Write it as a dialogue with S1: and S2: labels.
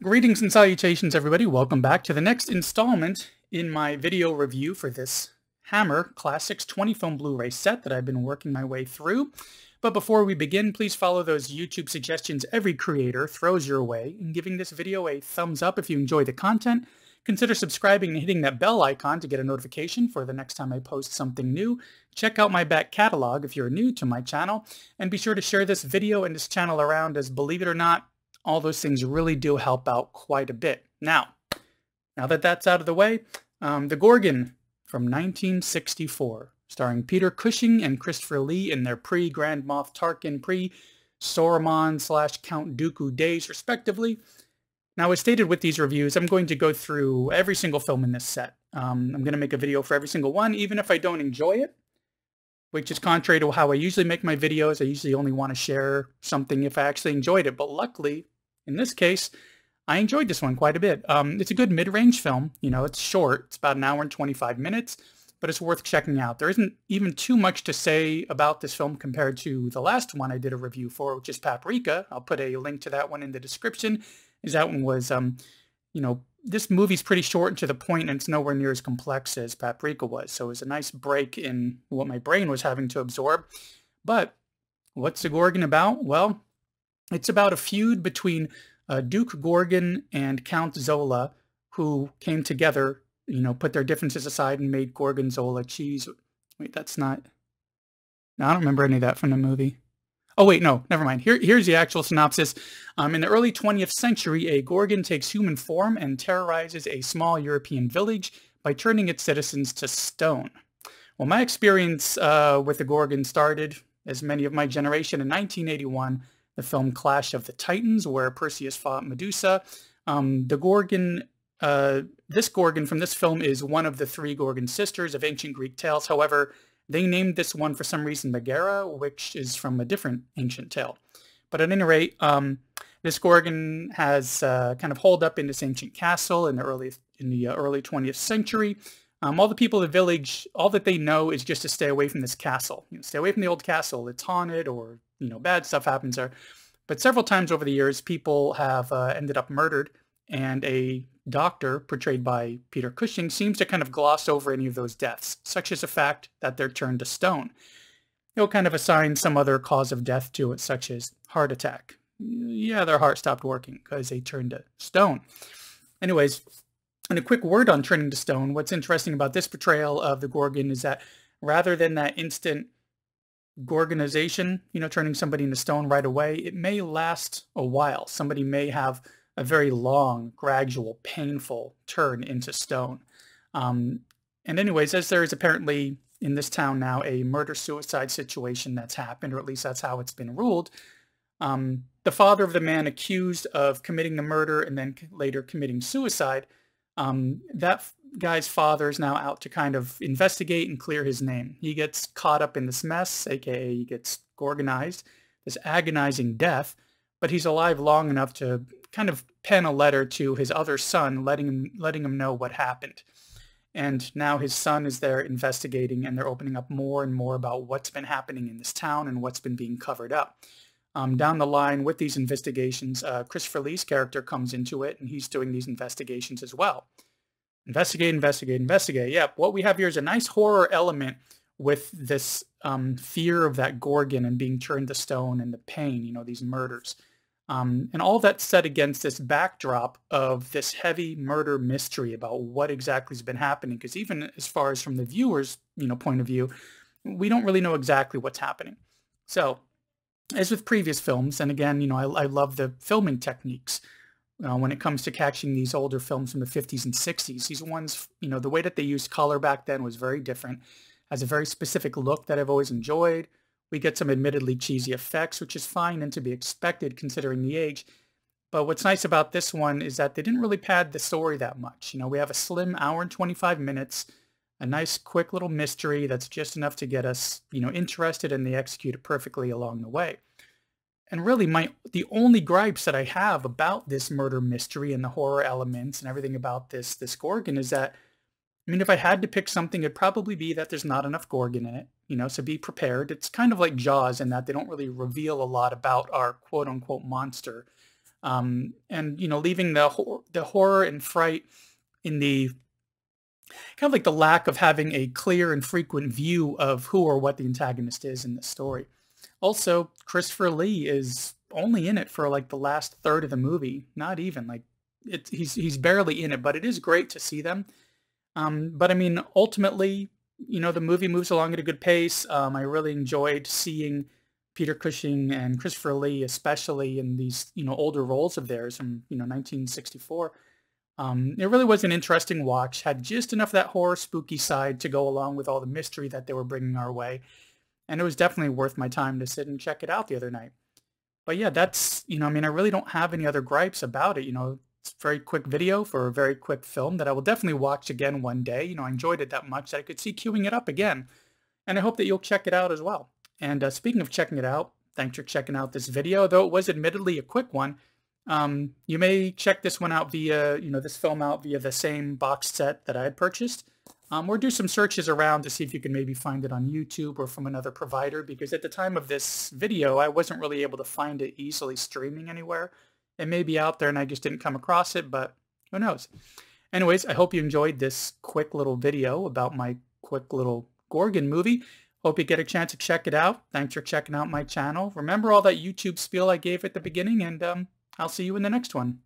S1: Greetings and salutations, everybody. Welcome back to the next installment in my video review for this Hammer Classics 20 film Blu-ray set that I've been working my way through. But before we begin, please follow those YouTube suggestions every creator throws your way and giving this video a thumbs up if you enjoy the content. Consider subscribing and hitting that bell icon to get a notification for the next time I post something new. Check out my back catalog if you're new to my channel, and be sure to share this video and this channel around, as believe it or not, all those things really do help out quite a bit. Now that that's out of the way, The Gorgon from 1964, starring Peter Cushing and Christopher Lee in their pre-Grand Moff Tarkin, pre-Saruman / Count Dooku days, respectively. Now, as stated with these reviews, I'm going to go through every single film in this set. I'm going to make a video for every single one, even if I don't enjoy it, which is contrary to how I usually make my videos. I usually only want to share something if I actually enjoyed it, but luckily, in this case, I enjoyed this one quite a bit. It's a good mid-range film. You know, it's short. It's about an hour and 25 minutes, but it's worth checking out. There isn't even too much to say about this film compared to the last one I did a review for, which is Paprika. I'll put a link to that one in the description. That one was, this movie's pretty short and to the point, and it's nowhere near as complex as Paprika was. So it was a nice break in what my brain was having to absorb. But what's The Gorgon about? Well, it's about a feud between Duke Gorgon and Count Zola, who came together, put their differences aside and made Gorgonzola cheese. Wait, that's not... No, I don't remember any of that from the movie. Oh, wait, no, never mind. Here's the actual synopsis. In the early 20th century, a Gorgon takes human form and terrorizes a small European village by turning its citizens to stone. Well, my experience with the Gorgon started, as many of my generation, in 1981, the film Clash of the Titans, where Perseus fought Medusa. The Gorgon, this Gorgon from this film is one of the three Gorgon sisters of ancient Greek tales. However, they named this one for some reason Megara, which is from a different ancient tale. But at any rate, this Gorgon has kind of holed up in this ancient castle in the early 20th century. All the people of the village, all that they know is just to stay away from this castle. Stay away from the old castle. It's haunted, or bad stuff happens there. But several times over the years, people have ended up murdered, and a doctor, portrayed by Peter Cushing, seems to kind of gloss over any of those deaths, such as the fact that they're turned to stone. He'll kind of assign some other cause of death to it, such as heart attack. Yeah, their heart stopped working because they turned to stone. Anyways, and a quick word on turning to stone, what's interesting about this portrayal of the Gorgon is that rather than that instant Gorgonization, turning somebody into stone right away, it may last a while. Somebody may have a very long, gradual, painful turn into stone. And anyways, as there is apparently in this town now a murder-suicide situation that's happened, or at least that's how it's been ruled, the father of the man accused of committing the murder and then later committing suicide, that guy's father is now out to kind of investigate and clear his name. He gets caught up in this mess, aka he gets gorgonized, this agonizing death, but he's alive long enough to kind of pen a letter to his other son, letting him know what happened. And now his son is there investigating, and they're opening up more and more about what's been happening in this town and what's been being covered up. Down the line with these investigations, Christopher Lee's character comes into it, and he's doing these investigations as well. Investigate, investigate, investigate. Yep, what we have here is a nice horror element with this fear of that Gorgon and being turned to stone and the pain, these murders. And all that's set against this backdrop of this heavy murder mystery about what exactly has been happening. Because even as far as from the viewer's, point of view, we don't really know exactly what's happening. So, as with previous films, and again, I love the filming techniques when it comes to catching these older films from the 50s and 60s. These ones, the way that they used color back then was very different. Has a very specific look that I've always enjoyed. We get some admittedly cheesy effects, which is fine and to be expected considering the age. But what's nice about this one is that they didn't really pad the story that much. We have a slim hour and 25 minutes, a nice quick little mystery that's just enough to get us, interested, and they execute it perfectly along the way. And really, the only gripes that I have about this murder mystery and the horror elements and everything about this Gorgon is that, if I had to pick something, it'd probably be that there's not enough Gorgon in it, so be prepared. It's kind of like Jaws in that they don't really reveal a lot about our quote-unquote monster. And leaving the horror and fright in the kind of like the lack of having a clear and frequent view of who or what the antagonist is in the story. Also, Christopher Lee is only in it for like the last third of the movie, not even like he's barely in it, but it is great to see them. But I mean, ultimately, the movie moves along at a good pace. I really enjoyed seeing Peter Cushing and Christopher Lee, especially in these, older roles of theirs from, 1964. It really was an interesting watch, had just enough of that horror spooky side to go along with all the mystery that they were bringing our way. And it was definitely worth my time to sit and check it out the other night. But yeah, that's, I mean, I really don't have any other gripes about it. It's a very quick video for a very quick film that I will definitely watch again one day. I enjoyed it that much that I could see queuing it up again. And I hope that you'll check it out as well. And speaking of checking it out, thanks for checking out this video, though it was admittedly a quick one. You may check this one out via, this film out via the same box set that I had purchased. Or do some searches around to see if you can maybe find it on YouTube or from another provider, because at the time of this video, I wasn't really able to find it easily streaming anywhere. It may be out there and I just didn't come across it, but who knows? Anyways, I hope you enjoyed this quick little video about my quick little Gorgon movie. Hope you get a chance to check it out. Thanks for checking out my channel. Remember all that YouTube spiel I gave at the beginning, and I'll see you in the next one.